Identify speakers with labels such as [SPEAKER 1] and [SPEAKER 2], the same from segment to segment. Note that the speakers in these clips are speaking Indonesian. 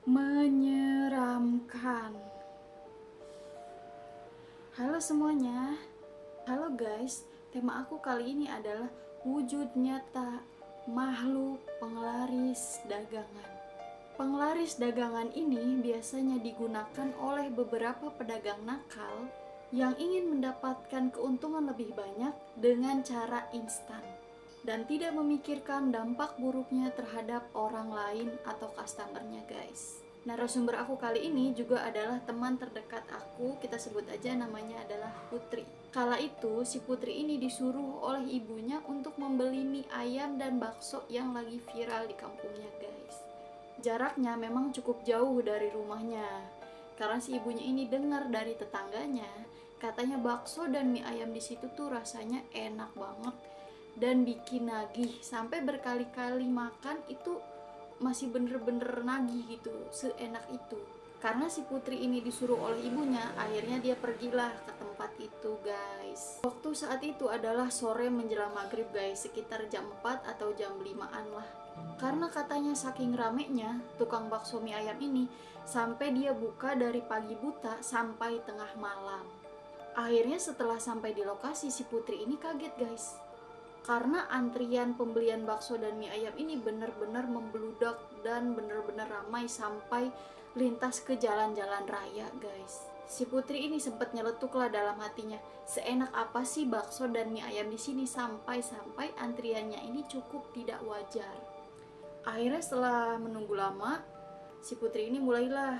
[SPEAKER 1] Menyeramkan. Halo semuanya. Halo guys. Tema aku kali ini adalah wujud nyata makhluk penglaris dagangan. Penglaris dagangan ini biasanya digunakan oleh beberapa pedagang nakal yang ingin mendapatkan keuntungan lebih banyak dengan cara instan dan tidak memikirkan dampak buruknya terhadap orang lain atau customernya guys. Narasumber aku kali ini juga adalah teman terdekat aku, kita sebut aja namanya adalah Putri. Kala itu si Putri ini disuruh oleh ibunya untuk membeli mie ayam dan bakso yang lagi viral di kampungnya guys. Jaraknya memang cukup jauh dari rumahnya, karena si ibunya ini dengar dari tetangganya katanya bakso dan mie ayam di situ tuh rasanya enak banget dan bikin nagih, sampai berkali-kali makan itu masih bener-bener nagih gitu, seenak itu. Karena si Putri ini disuruh oleh ibunya, akhirnya dia pergilah ke tempat itu guys. Waktu saat itu adalah sore menjelang maghrib guys, sekitar jam 4 atau jam 5-an lah. Karena katanya saking ramenya tukang bakso mie ayam ini, sampai dia buka dari pagi buta sampai tengah malam. Akhirnya setelah sampai di lokasi, si Putri ini kaget guys, karena antrian pembelian bakso dan mie ayam ini benar-benar membludak dan benar-benar ramai sampai lintas ke jalan-jalan raya guys. Si Putri ini sempat nyeletuk lah dalam hatinya, seenak apa sih bakso dan mie ayam di sini sampai-sampai antriannya ini cukup tidak wajar. Akhirnya setelah menunggu lama, si Putri ini mulailah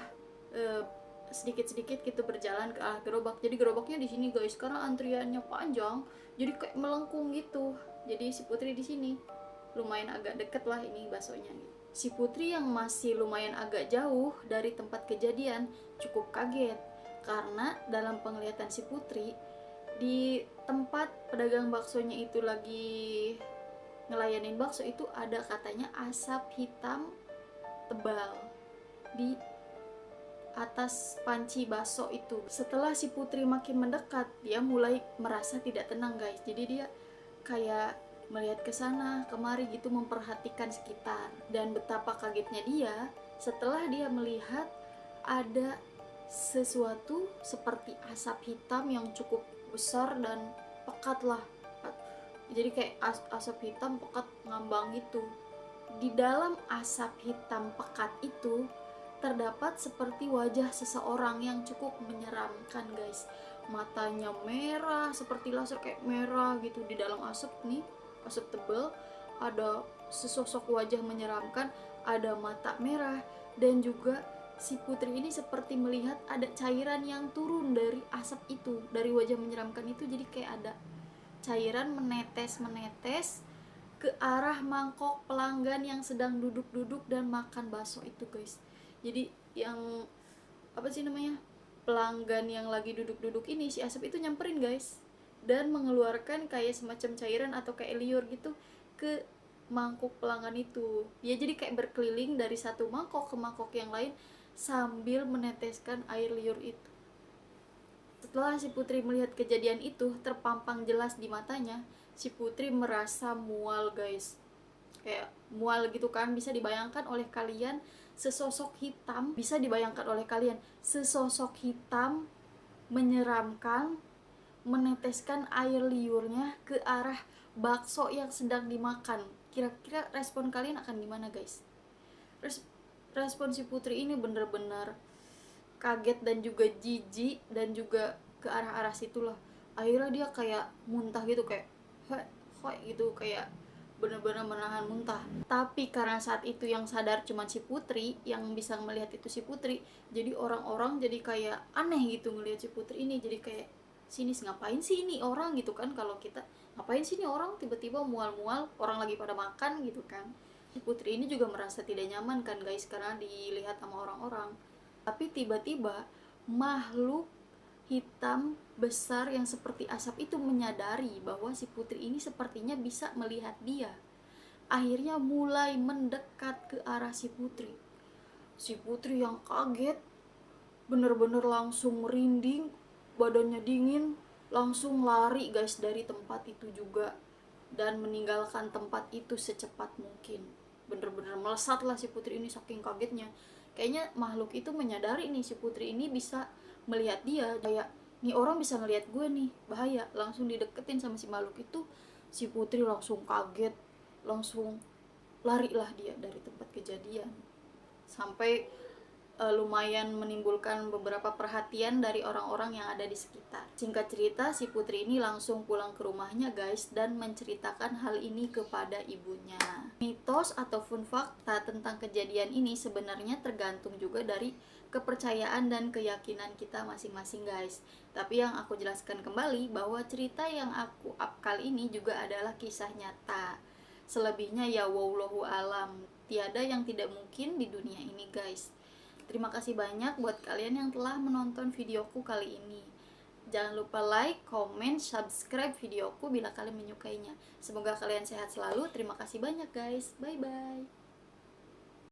[SPEAKER 1] sedikit-sedikit gitu berjalan ke arah gerobak. Jadi gerobaknya di sini guys, karena antriannya panjang, jadi kayak melengkung gitu. Jadi si Putri di sini lumayan agak deket lah ini baksonya. Si Putri yang masih lumayan agak jauh dari tempat kejadian cukup kaget, karena dalam penglihatan si Putri di tempat pedagang baksonya itu lagi ngelayanin bakso itu ada katanya asap hitam tebal di atas panci bakso itu. Setelah si Putri makin mendekat, dia mulai merasa tidak tenang guys. Jadi dia kayak melihat ke sana kemari gitu, memperhatikan sekitar. Dan betapa kagetnya dia setelah dia melihat ada sesuatu seperti asap hitam yang cukup besar dan pekat lah. Jadi kayak asap hitam pekat ngambang gitu. Di dalam asap hitam pekat itu terdapat seperti wajah seseorang yang cukup menyeramkan guys. Matanya merah seperti laser, kayak merah gitu. Di dalam asap nih, asap tebal, ada sesosok wajah menyeramkan, ada mata merah, dan juga si Putri ini seperti melihat ada cairan yang turun dari asap itu, dari wajah menyeramkan itu. Jadi kayak ada cairan menetes ke arah mangkok pelanggan yang sedang duduk-duduk dan makan bakso itu guys. Jadi yang apa sih namanya, pelanggan yang lagi duduk-duduk ini, si asap itu nyamperin guys dan mengeluarkan kayak semacam cairan atau kayak liur gitu ke mangkok pelanggan itu. Dia jadi kayak berkeliling dari satu mangkok ke mangkok yang lain sambil meneteskan air liur itu. Setelah si Putri melihat kejadian itu terpampang jelas di matanya, si Putri merasa mual guys. Kayak mual gitu kan, bisa dibayangkan oleh kalian sesosok hitam, bisa dibayangkan oleh kalian sesosok hitam menyeramkan meneteskan air liurnya ke arah bakso yang sedang dimakan. Kira-kira respon kalian akan gimana guys? Respon si Putri ini bener-bener kaget dan juga jijik dan juga ke arah-arah situlah. Akhirnya dia kayak muntah gitu, kayak hoi gitu, kayak benar-benar menahan muntah. Tapi karena saat itu yang sadar cuma si Putri, yang bisa melihat itu si Putri, jadi orang-orang jadi kayak aneh gitu ngelihat si Putri ini. Jadi kayak, sini ngapain sih ini orang gitu kan, kalau kita ngapain sih ini orang tiba-tiba mual-mual, orang lagi pada makan gitu kan. Si Putri ini juga merasa tidak nyaman kan guys, karena dilihat sama orang-orang. Tapi tiba-tiba makhluk hitam besar yang seperti asap itu menyadari bahwa si Putri ini sepertinya bisa melihat dia. Akhirnya mulai mendekat ke arah si Putri. Si Putri yang kaget bener-bener langsung merinding, badannya dingin, langsung lari guys dari tempat itu juga dan meninggalkan tempat itu secepat mungkin. Bener-bener melesat lah si Putri ini saking kagetnya. kayaknya makhluk itu menyadari nih si Putri ini bisa melihat dia, kayak nih orang bisa ngelihat gue nih, bahaya, langsung dideketin sama si makhluk itu. Si Putri langsung kaget, langsung lari lah dia dari tempat kejadian, sampai lumayan menimbulkan beberapa perhatian dari orang-orang yang ada di sekitar. Singkat cerita, si Putri ini langsung pulang ke rumahnya guys, dan menceritakan hal ini kepada ibunya. Mitos ataupun fakta tentang kejadian ini sebenarnya tergantung juga dari kepercayaan dan keyakinan kita masing-masing guys. Tapi yang aku jelaskan kembali bahwa cerita yang aku up kali ini juga adalah kisah nyata. Selebihnya ya wallahu alam, tiada yang tidak mungkin di dunia ini guys. Terima kasih banyak buat kalian yang telah menonton videoku kali ini. Jangan lupa like, comment, subscribe videoku bila kalian menyukainya. Semoga kalian sehat selalu. Terima kasih banyak guys. Bye bye.